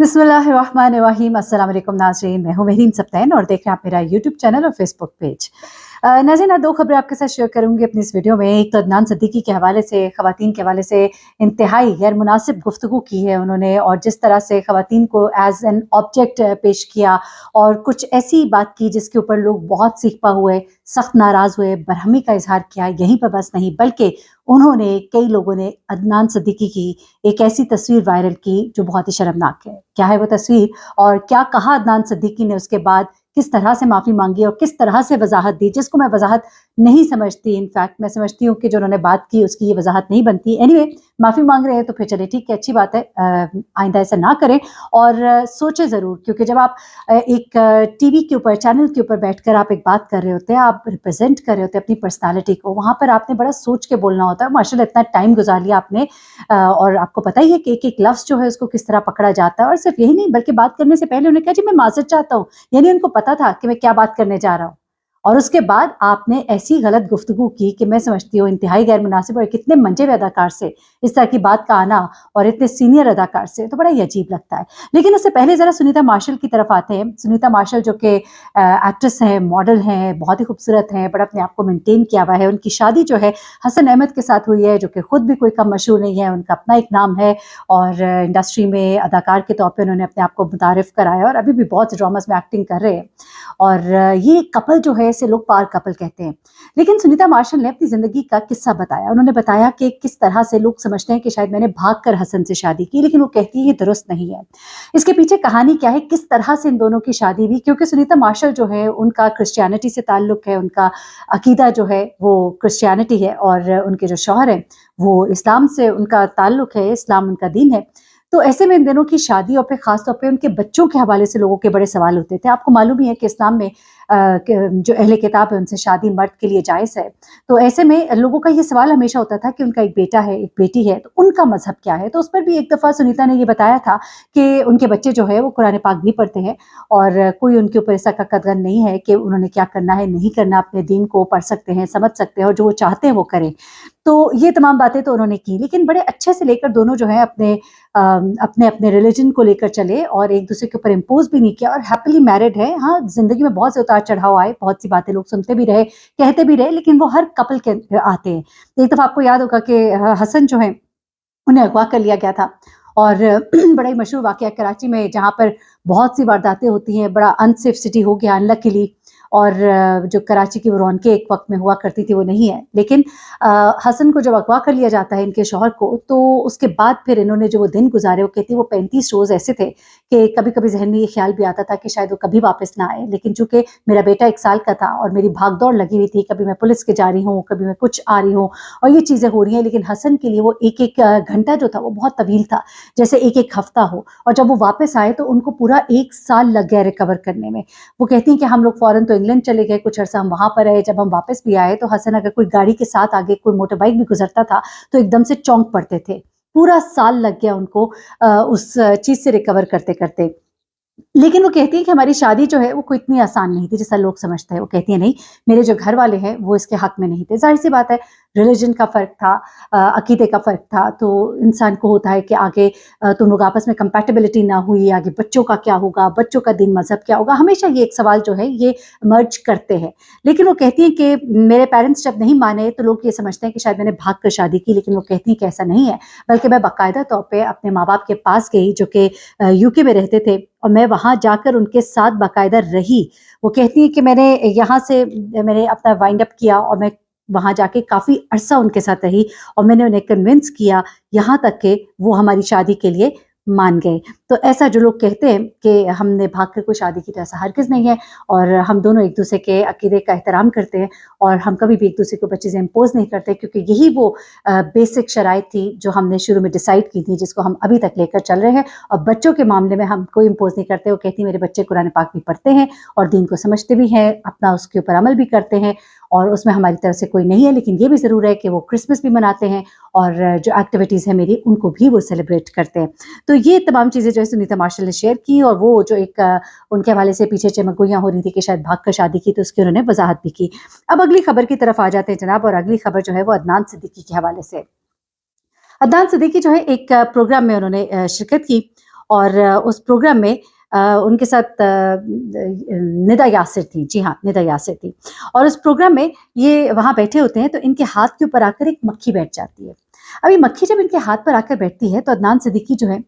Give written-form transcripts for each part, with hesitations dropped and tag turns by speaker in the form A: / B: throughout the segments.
A: बिस्मिल्लाहिर्रहमानिर्रहीम। अस्सलाम वालेकुम नाज़रीन, मैं हूँ मेहरीन सब्तैन और देख रहे हैं आप मेरा यूट्यूब चैनल और फेसबुक पेज। नाज़रीन, आज 2 खबरें आपके साथ शेयर करूँगी अपनी इस वीडियो में। एक तो अदनान सिद्दीकी के हवाले से, ख़वातीन के हवाले से इंतहाई गैर मुनासिब गुफ्तगू की है उन्होंने, और जिस तरह से ख़वातीन को एज़ एन ऑब्जेक्ट पेश किया और कुछ ऐसी बात की जिसके ऊपर लोग बहुत सीखपा हुए, सख्त नाराज़ हुए, बरहमी का इज़हार किया। यहीं पर बस नहीं, बल्कि उन्होंने, कई लोगों ने अदनान सिद्दीकी की एक ऐसी तस्वीर वायरल की जो बहुत ही शर्मनाक है। क्या है वो तस्वीर और क्या कहा अदनान सिद्दीकी ने उसके बाद, किस तरह से माफ़ी मांगी और किस तरह से वजाहत दी, जिसको मैं वजाहत नहीं समझती। इनफैक्ट मैं समझती हूँ कि जो उन्होंने बात की उसकी ये वजाहत नहीं बनती। एनीवे, माफ़ी मांग रहे हैं तो फिर चलिए ठीक है, अच्छी बात है। आइंदा ऐसा ना करें और सोचें ज़रूर, क्योंकि जब आप एक टीवी के ऊपर, चैनल के ऊपर बैठकर आप एक बात कर रहे होते हैं, आप रिप्रेजेंट कर रहे होते हैं अपनी पर्सनालिटी को, वहाँ पर आपने बड़ा सोच के बोलना होता है। माशाल्लाह इतना टाइम गुजार लिया आपने, और आपको पता ही है कि एक एक लफ्ज़ जो है उसको किस तरह पकड़ा जाता है। और सिर्फ यही नहीं, बल्कि बात करने से पहले उन्होंने कहा जी मैं माज़रत चाहता हूँ, यानी उनको पता था कि मैं क्या बात करने जा रहा हूँ। और उसके बाद आपने ऐसी गलत गुफ्तगू की कि मैं समझती हूँ इंतहाई गैर मुनासिब, और कितने मंजे हुए अदाकार से इस तरह की बात का आना, और इतने सीनियर अदाकार से, तो बड़ा ही अजीब लगता है। लेकिन उससे पहले ज़रा सुनीता मार्शल की तरफ आते हैं। सुनीता मार्शल जो कि एक्ट्रेस हैं, मॉडल हैं, बहुत ही खूबसूरत हैं, बड़ा अपने आप को मेंटेन किया हुआ है। उनकी शादी जो है हसन अहमद के साथ हुई है, जो कि खुद भी कोई कम मशहूर नहीं है, उनका अपना एक नाम है और इंडस्ट्री में अदाकार के तौर पे उन्होंने अपने आप को मुतारिफ कराया और अभी भी बहुत से ड्रामास में एक्टिंग कर रहे हैं। और ये कपल जो है इसे लोग पार कपल कहते हैं। लेकिन सुनीता मार्शल ने अपनी ज़िंदगी का किस्सा बताया। उन्होंने बताया कि किस तरह से लोग समझते हैं कि शायद मैंने भागकर हसन से शादी की, लेकिन वो कहती है ये दुरुस्त नहीं है। इसके पीछे कहानी क्या है, किस तरह से इन दोनों की शादी हुई, क्योंकि सुनीता मार्शल जो है उनका क्रिश्चियनिटी से ताल्लुक़ है, उनका अकीदा जो है वो क्रिश्चियनिटी है, और उनके जो शौहर हैं वो इस्लाम से उनका ताल्लुक़ है, इस्लाम उनका दीन है। तो ऐसे में इन दोनों की शादी और फिर ख़ास तौर पे उनके बच्चों के हवाले से लोगों के बड़े सवाल होते थे। आपको मालूम ही है कि इस्लाम में जो अहले किताब है उनसे शादी मर्द के लिए जायज़ है। तो ऐसे में लोगों का ये सवाल हमेशा होता था कि उनका एक बेटा है, एक बेटी है, तो उनका मज़हब क्या है? तो उस पर भी एक दफ़ा सुनीता ने ये बताया था कि उनके बच्चे जो है वो कुरान पाक भी पढ़ते हैं, और कोई उनके ऊपर ऐसा का कदगन नहीं है कि उन्होंने क्या करना है, नहीं करना, अपने दीन को पढ़ सकते हैं, समझ सकते हैं और जो वो चाहते हैं वो करें। तो ये तमाम बातें तो उन्होंने की, लेकिन बड़े अच्छे से लेकर दोनों जो है अपने अपने रिलीजन को लेकर चले और एक दूसरे के ऊपर इम्पोज भी नहीं किया, और हैप्पीली मैरिड है। हाँ, जिंदगी में बहुत से उतार चढ़ाव आए, बहुत सी बातें लोग सुनते भी रहे, कहते भी रहे, लेकिन वो हर कपल के आते हैं। एक दफ़ा आपको याद होगा कि हसन जो है उन्हें अगवा कर लिया गया था, और बड़ा ही मशहूर वाक़या कराची में, जहाँ पर बहुत सी वारदातें होती हैं, बड़ा अनसेफ सिटी हो गया अनलकीली, और जो कराची की वो रौनकें एक वक़्त में हुआ करती थी वो नहीं है। लेकिन हसन को जब अगवा कर लिया जाता है इनके शौहर को, तो उसके बाद फिर इन्होंने जो वो दिन गुज़ारे, वो कहती है वो 35 रोज़ ऐसे थे कि कभी-कभी ज़हन में ये ख़्याल भी आता था कि शायद वो कभी वापस ना आए। लेकिन चूँकि मेरा बेटा 1 साल का था और मेरी भाग-दौड़ लगी हुई थी, कभी मैं पुलिस के जा रही हूँ, कभी मैं कुछ आ रही हूँ, और ये चीज़ें हो रही हैं, लेकिन हसन के लिए वो एक-एक घंटा जो था वो बहुत तवील था, जैसे एक-एक हफ़्ता हो। और जब वो वापस आए तो उनको पूरा 1 साल लग गया रिकवर करने में। वो कहती हैं कि हम लोग फ़ौरन तो इंग्लैंड चले गए, कुछ अर्सा हम वहाँ पर रहे, जब हम वापस भी आए तो हसन अगर कोई गाड़ी के साथ आगे कोई मोटर बाइक भी गुज़रता था तो एकदम से चौंक पड़ते थे। पूरा साल लग गया उनको उस चीज़ से रिकवर करते-करते। लेकिन वो कहती है कि हमारी शादी जो है वो कोई इतनी आसान नहीं थी जैसा लोग समझते हैं। वो कहती है नहीं, मेरे जो घर वाले हैं वो इसके हक में नहीं थे। ज़ाहिर-सी बात है, रिलिजन का फ़र्क था, अकीदे का फ़र्क था, तो इंसान को होता है कि आगे तुम लोग आपस में कंपैटिबिलिटी ना हुई, आगे बच्चों का क्या होगा, बच्चों का दीन मज़हब क्या होगा, हमेशा ये एक सवाल जो है ये मर्ज करते हैं। लेकिन वो कहती हैं कि मेरे पेरेंट्स जब नहीं माने तो लोग ये समझते हैं कि शायद मैंने भाग कर शादी की, लेकिन वो कहती हैं कि ऐसा नहीं है, बल्कि मैं बाकायदा तौर पे अपने माँ-बाप के पास गई, जो कि यूके में रहते थे, और मैं वहाँ जाकर उनके साथ बाकायदा रही। वो कहती हैं कि मैंने अपना वाइंड अप किया और मैं वहाँ जाके काफ़ी अरसा उनके साथ रही, और मैंने उन्हें कन्विंस किया, यहाँ तक कि वो हमारी शादी के लिए मान गए। तो ऐसा जो लोग कहते हैं कि हमने भाग कर कोई शादी की, तो ऐसा हरगिज़ नहीं है, और हम दोनों एक-दूसरे के अकीदे का एहतराम करते हैं, और हम कभी भी एक-दूसरे के ऊपर चीज़ें इम्पोज़ नहीं करते, क्योंकि यही वो बेसिक शराइत थी जो हमने शुरू में डिसाइड की थी, जिसको हम अभी तक लेकर चल रहे हैं। और बच्चों के मामले में हम कोई इम्पोज़ नहीं करते। वो कहती मेरे बच्चे कुरान पाक भी पढ़ते हैं और दीन को समझते भी हैं, अपना उसके ऊपर अमल भी करते हैं, और उसमें हमारी तरफ से कोई नहीं है। लेकिन ये भी ज़रूर है कि वो क्रिसमस भी मनाते हैं, और जो एक्टिविटीज़ हैं मेरी उनको भी वो सेलिब्रेट करते हैं। तो ये तमाम चीज़ें जो है सुनीता मार्शल ने शेयर की, और वो जो एक उनके हवाले से पीछे चमगोइयाँ हो रही थी कि शायद भाग कर शादी की, तो उसकी उन्होंने वज़ाहत भी की। अब अगली खबर की तरफ आ जाते हैं जनाब, और अगली खबर जो है वो अदनान सिद्दीकी के हवाले से। अदनान सिद्दीकी जो है एक प्रोग्राम में उन्होंने शिरकत की, اور اس پروگرام میں ان کے ساتھ ندا یاسر تھی. جی ہاں، ندا یاسر تھی. اور اس پروگرام میں یہ وہاں بیٹھے ہوتے ہیں تو ان کے ہاتھ کے اوپر آ کر ایک مکھی بیٹھ جاتی ہے. اب یہ مکھی جب ان کے ہاتھ پر آ کر بیٹھتی ہے تو عدنان صدیقی جو ہے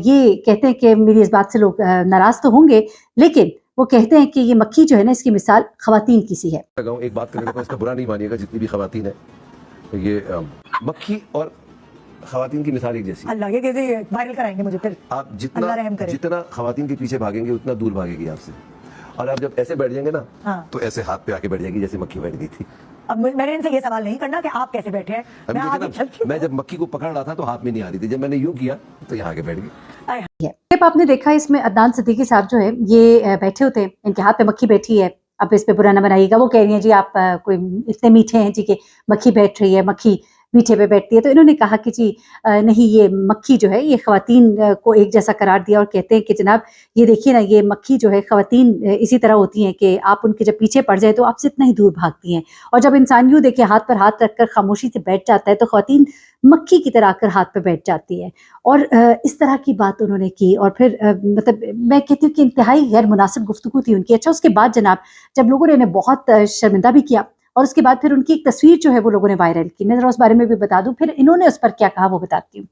A: یہ کہتے ہیں کہ میری اس بات سے لوگ ناراض تو ہوں گے، لیکن وہ کہتے ہیں کہ یہ مکھی جو ہے نا اس کی مثال خواتین کی سی ہے.
B: ایک بات کرنے کو اس کا برا نہیں مانیے گا، جتنی بھی خواتین ہیں یہ مکھی اور خواتین کی مثال ایک جیسی.
C: اللہ یہ کیسے وائرل کرائیں گے مجھے پھر؟
B: آپ جتنا خواتین کے پیچھے بھاگیں گے اتنا دور بھاگے گی آپ سے، اور آپ جب ایسے بیٹھ جائیں گے نا تو ایسے ہاتھ پہ آ کے بیٹھ جائے گی جیسے مکھی بیٹھ گئی تھی.
C: اب میں نے ان سے یہ سوال نہیں کرنا کہ آپ کیسے بیٹھے ہیں.
B: میں جب مکھی کو پکڑ رہا تھا تو ہاتھ میں نہیں آ رہی تھی، جب میں نے یوں کیا تو یہاں آ کے بیٹھ گئی.
A: جب آپ نے دیکھا اس میں عدنان صدیقی صاحب جو ہے یہ بیٹھے ہوتے ہیں، ان کے ہاتھ پہ مکھی بیٹھی ہے. اب اس پہ برا نہ بنائیے گا، وہ کہہ رہی ہیں جی آپ کوئی اتنے میٹھے ہیں جی کہ مکھی بیٹھ رہی ہے، مکھی میٹھے پہ بیٹھتی ہے. تو انہوں نے کہا کہ جی نہیں، یہ مکھی جو ہے یہ خواتین کو ایک جیسا قرار دیا اور کہتے ہیں کہ جناب یہ دیکھیے نا، یہ مکھی جو ہے خواتین اسی طرح ہوتی ہیں کہ آپ ان کے جب پیچھے پڑ جائے تو آپ سے اتنا ہی دور بھاگتی ہیں، اور جب انسان یوں دیکھے ہاتھ پر ہاتھ رکھ کر خاموشی سے بیٹھ جاتا ہے تو خواتین مکھی کی طرح آ کر ہاتھ پہ بیٹھ جاتی ہے. اور اس طرح کی بات انہوں نے کی، اور پھر مطلب میں کہتی ہوں کہ انتہائی غیر مناسب گفتگو تھی ان کی. اچھا، اس کے بعد جناب جب لوگوں نے انہیں بہت شرمندہ بھی کیا، اور اس کے بعد پھر ان کی ایک تصویر جو ہے وہ لوگوں نے وائرل کی. میں ذرا اس بارے میں بھی بتا دوں، پھر انہوں نے اس پر کیا کہا وہ بتاتی ہوں.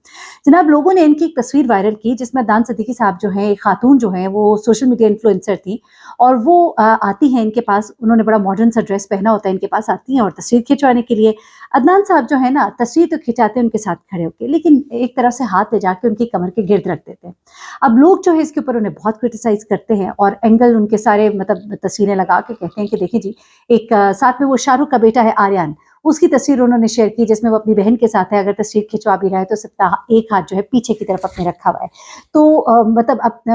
A: جناب لوگوں نے ان کی ایک تصویر وائرل کی جس میں عدنان صدیقی صاحب جو ہیں، ایک خاتون جو ہیں وہ سوشل میڈیا انفلوئنسر تھی، اور وہ آتی ہیں ان کے پاس. انہوں نے بڑا ماڈرن سا ڈریس پہنا ہوتا ہے، ان کے پاس آتی ہیں اور تصویر کھنچوانے کے لیے. عدنان صاحب جو ہے نا تصویر تو کھنچاتے ہیں ان کے ساتھ کھڑے ہو کے، لیکن ایک طرف سے ہاتھ لے جا کے ان کی کمر کے گرد رکھ دیتے ہیں. اب لوگ جو ہے اس کے اوپر انہیں بہت کرٹیسائز کرتے ہیں، اور اینگل ان کے سارے مطلب تصویریں لگا کے کہتے ہیں کہ دیکھیں جی، ایک ساتھ میں وہ شاہ رخ کا بیٹا ہے آریان، اس کی تصویر انہوں نے شیئر کی جس میں وہ اپنی بہن کے ساتھ ہے. اگر تصویر کھنچوا بھی رہا ہے تو سب ایک ہاتھ جو ہے پیچھے کی طرف اپنے رکھا ہوا ہے. تو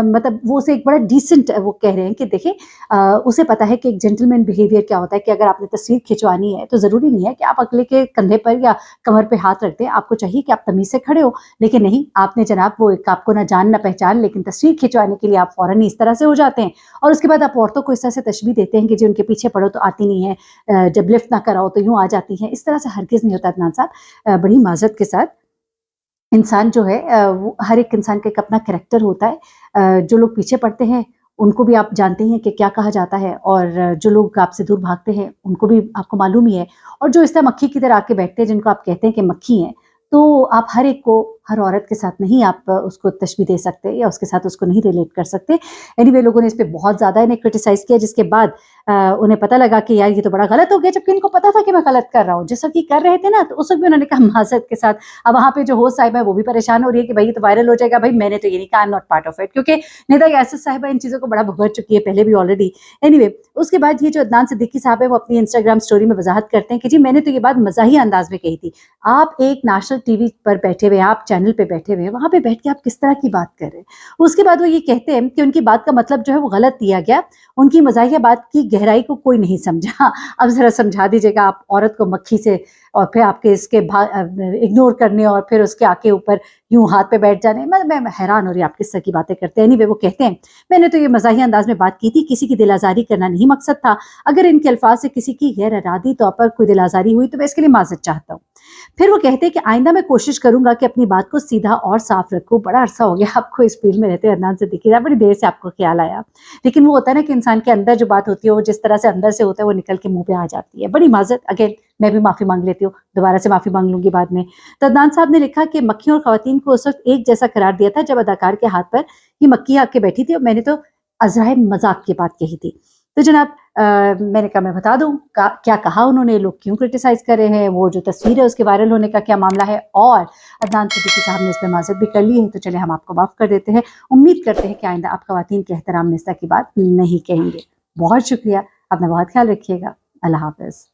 A: مطلب وہ اسے ایک بڑا ڈیسنٹ وہ کہہ رہے ہیں کہ دیکھیں اسے پتا ہے کہ ایک جینٹل مین بیہیویئر کیا ہوتا ہے، کہ اگر آپ نے تصویر کھنچوانی ہے تو ضروری نہیں ہے کہ آپ اگلے کے کندھے پر یا کمر پہ ہاتھ رکھ دیں. آپ کو چاہیے کہ آپ تمیز سے کھڑے ہو، لیکن نہیں، آپ نے جناب وہ ایک آپ کو نہ جان نہ پہچان، لیکن تصویر کھنچوانے کے لیے آپ فوراً اس طرح سے ہو جاتے ہیں. اور اس کے بعد آپ عورتوں کو اس طرح سے تشبیہ دیتے ہیں کہ جی ان کے پیچھے پڑو تو آتی نہیں ہے، جب لفٹ نہ کراؤ تو یوں آ جاتی ہیں. اس طرح سے ہرگز نہیں ہوتا عدنان صاحب. بڑی معذرت کے ساتھ، انسان جو ہے وہ ہر ایک انسان کا ایک اپنا کریکٹر ہوتا ہے. جو لوگ پیچھے پڑتے ہیں ان کو بھی آپ جانتے ہیں کہ کیا کہا جاتا ہے، اور جو لوگ آپ سے دور بھاگتے ہیں ان کو بھی آپ کو معلوم ہی ہے. اور جو اس طرح مکھی کی طرح آ کے بیٹھتے ہیں، جن کو آپ کہتے ہیں کہ مکھی ہیں، تو آپ ہر ایک کو، ہر عورت کے ساتھ نہیں آپ اس کو تشبیہ دے سکتے یا اس کے ساتھ اس کو نہیں ریلیٹ کر سکتے. اینی وے لوگوں نے اس پہ بہت زیادہ انہیں کرٹیسائز کیا، جس کے بعد انہیں پتہ لگا کہ یار یہ تو بڑا غلط ہو گیا، جبکہ ان کو پتا تھا کہ میں غلط کر رہا ہوں. جس وقت یہ کر رہے تھے نا تو اس وقت بھی انہوں نے کہا معذرت کے ساتھ. اب وہاں پہ جو ہوسٹ صاحبہ ہے وہ بھی پریشان ہو رہی ہے کہ بھائی یہ تو وائرل ہو جائے گا. بھائی میں نے تو یہ نہیں کہا، I am not part of it, کیونکہ ندا یاسر صاحبہ ان چیزوں کو بڑا بھگت چکی ہے پہلے بھی آلریڈی. اینی وے اس کے بعد یہ جو عدنان صدیقی صاحب ہے وہ اپنی انسٹاگرام اسٹوری میں وضاحت کرتے ہیں کہ جی میں نے تو یہ بات مزاحیہ انداز میں کہی تھی. آپ ایک نیشنل ٹی وی پر بیٹھے ہوئے، آپ چینل پہ بیٹھے ہوئے، وہاں پہ بیٹھ کے آپ کس طرح کی بات کر رہے ہیں. اس کے بعد وہ یہ کہتے ہیں کہ ان کی بات کا مطلب جو ہے وہ غلط دیا گیا، ان کی مزاحیہ بات کی گہرائی کو کوئی نہیں سمجھا. اب ذرا سمجھا دیجیے گا، آپ عورت کو مکھی سے اور پھر آپ کے اس کے اگنور کرنے اور پھر اس کے آگے اوپر یوں ہاتھ پہ بیٹھ جانے، میں حیران ہو رہی آپ کس طرح کی باتیں کرتے ہیں. وہ کہتے ہیں میں نے تو یہ مزاحیہ انداز میں بات کی تھی، کسی کی دل آزاری کرنا نہیں مقصد تھا. اگر ان کے الفاظ سے کسی کی غیر ارادی طور پر کوئی دل آزاری ہوئی تو میں اس کے لیے معذرت چاہتا ہوں. پھر وہ کہتے ہیں کہ آئندہ میں کوشش کروں گا کہ اپنی بات کو سیدھا اور صاف رکھوں. بڑا عرصہ ہو گیا آپ کو اس فیلڈ میں رہتے عدنان صدیقی صاحب، بڑی دیر سے آپ کو خیال آیا، لیکن وہ ہوتا ہے نا کہ انسان کے اندر جو بات ہوتی ہے وہ جس طرح سے اندر سے ہوتا ہے وہ نکل کے منہ پہ آ جاتی ہے. بڑی معذرت، اگین میں بھی معافی مانگ لیتی ہوں، دوبارہ سے معافی مانگ لوں گی بعد میں. تو عدنان صاحب نے لکھا کہ مکھیوں اور خواتین کو اس وقت ایک جیسا قرار دیا تھا جب اداکار کے ہاتھ پر یہ مکھی آ کے بیٹھی تھی، اور میں نے تو ازرائے مذاق کی بات کہی تھی. تو جناب میں نے کہا میں بتا دوں کیا کہا انہوں نے، لوگ کیوں کرٹیسائز کر رہے ہیں، وہ جو تصویر ہے اس کے وائرل ہونے کا کیا معاملہ ہے، اور عدنان صدیقی صاحب نے اس پہ معذرت بھی کر لی ہے. تو چلے ہم آپ کو معاف کر دیتے ہیں. امید کرتے ہیں کہ آئندہ آپ خواتین کے احترام میں اس طرح کی بات نہیں کہیں گے. بہت شکریہ، اپنا بہت خیال رکھیے گا. اللہ حافظ.